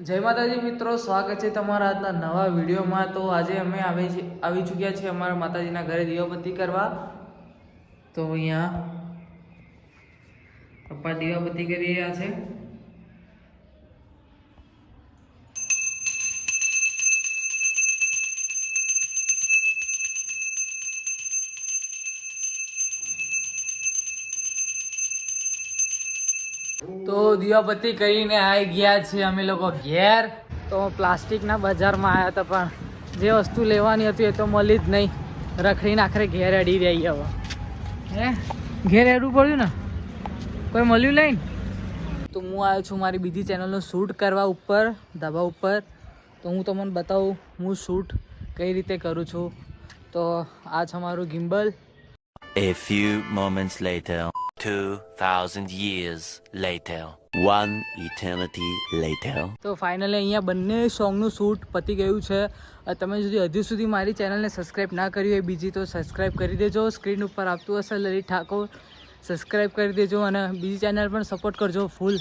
જય માતાજી મિત્રો, સ્વાગત છે તમારા આજના નવા વિડીયોમાં। તો આજે અમે આવી ચૂક્યા છીએ અમારા માતાજીના ઘરે દીવાબત્તી કરવા। તો અહીંયા પપ્પા દીવાબત્તી કરી રહ્યા છે। તો દીવાબત્તી કરીને આવી ગયા છે અમે લોકો ઘેર। તો પ્લાસ્ટિકના બજારમાં આવ્યા હતા, પણ જે વસ્તુ લેવાની હતી એ તો મળી જ નહીં। રખડીને આખરે ઘેર અડી રહી હવે હે ઘેર અડવું પડ્યું ને, કોઈ મળ્યું નહીં। તો હું આવ્યો છું મારી બીજી ચેનલનું શૂટ કરવા ઉપર ધાબા ઉપર। તો હું તમને બતાવું હું શૂટ કઈ રીતે કરું છું। તો આ છે મારું gimbal. A few moments later, 2000 years later, one eternity later. તો ફાઇનલી અહીંયા બંને સોંગનું શૂટ પતી ગયું છે। તમે હજુ સુધી મારી ચેનલને સબસ્ક્રાઈબ ના કરી હોય બીજી, તો સબસ્ક્રાઈબ કરી દેજો। સ્ક્રીન ઉપર આપતું હશે લલિત ઠાકોર, સબસ્ક્રાઈબ કરી દેજો અને બીજી ચેનલ પણ સપોર્ટ કરજો ફૂલ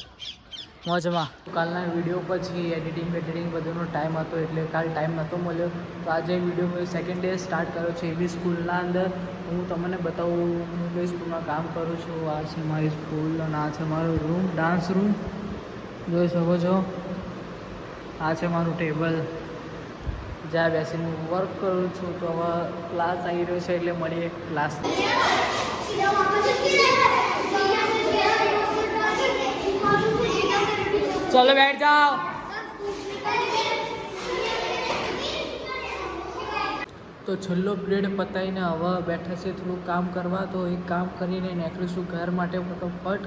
મોજમાં। કાલના વિડીયો પછી એડિટિંગ બધુંનો ટાઈમ હતો એટલે કાલ ટાઈમ નહોતો મળ્યો। તો આજે વિડીયો મેં સેકન્ડ ડે સ્ટાર્ટ કર્યો છે એવી સ્કૂલના અંદર। હું તમને બતાવું હું કઈ સ્કૂલમાં કામ કરું છું। આ છે મારી સ્કૂલ અને આ છે મારો રૂમ, ડાન્સ રૂમ જોઈ શકો છો। આ છે મારું ટેબલ જ્યાં બેસીને હું વર્ક કરું છું। તો હવે ક્લાસ આવી રહ્યો છે એટલે મળીએ ક્લાસ। चलो बैठ जाओ। तो छेल्लो पीरियड पताईने हवे बैठा छे थोड़ું કામ કરવા। तो एक काम કરીને નીકળીશું ઘર માટે ફટોફટ।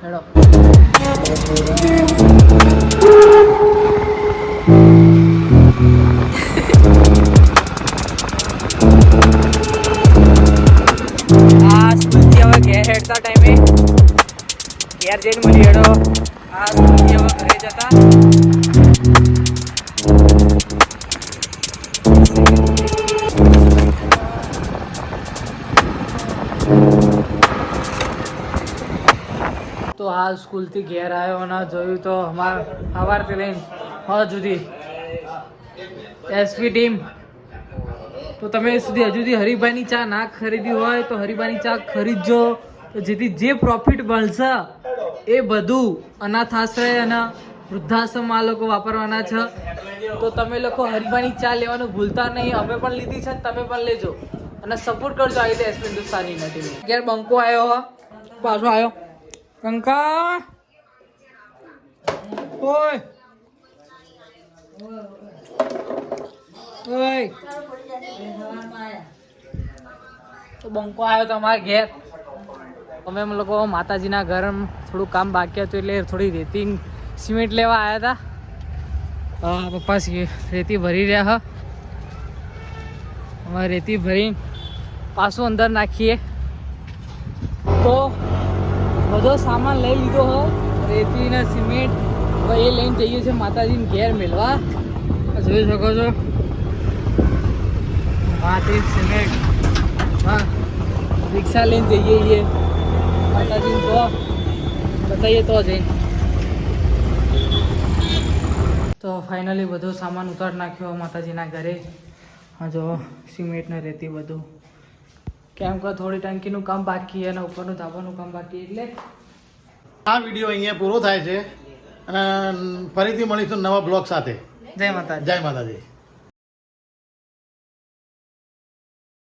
હેડો આ સ્કૂલથી હવે ઘેર હેડતા ટાઈમે ઘેર જઈને મળી હેડો। આ સ્કૂલથી હવે ઘરે જતા તો હાલ સ્કૂલથી ઘેર આવ્યો અને જોયું તો સવારથી લઈને હજુ સુધી એસપી ટીમ। તો તમે હજુ સુધી હરિભાઈની ચા ના ખરીદી હોય તો હરિભાઈની ચા ખરીદજો। તો જેથી જે પ્રોફિટ મળશે એ બધું અનાથ આશ્રય અને વૃદ્ધાશ્રમ આ લોકો વાપરવાના છે। તો તમે લોકો હરિભાઈની ચા લેવાનું ભૂલતા નહીં। અમે પણ લીધી છે, તમે પણ લેજો અને સપોર્ટ કરજો આવી રીતે એસપી હિન્દુસ્તાની ટીમ। ઘેર બંકો આવ્યો, પાછો આવ્યો કંકા ઓય ઓય। તો બંકો આવ્યો તમારા ઘેર। અમે લોકો માતાજીના ઘર થોડું કામ બાકી હતું એટલે થોડી રેતી સિમેન્ટ લેવા આવ્યા હતા। પપ્પા રેતી ભરી રહ્યા હ। અમારે રેતી ભરીને પાછું અંદર નાખીએ। તો બધો સામાન લઈ લીધો હો, રેતી ને સિમેન્ટ। હવે એ લઈને જઈએ છીએ માતાજીને ઘેર મેળવા। જોઈ શકો છો માટી સિમેન્ટ। હા રિક્ષા લઈને જઈએ માતાજીને તો બતાવીએ તો જઈને। તો ફાઇનલી બધો સામાન ઉતાર નાખ્યો માતાજીના ઘરે। હા જો સિમેન્ટ ને રેતી બધું, કેમ કે થોડી ટંકીનું કામ બાકી અને ઉપરનું ધાબાનું કામ બાકી એટલે આ વિડીયો અહીંયા પૂરો થાય છે અને ફરીથી મળીશું નવા બ્લોગ સાથે। જય માતાજી। જય માતાજી।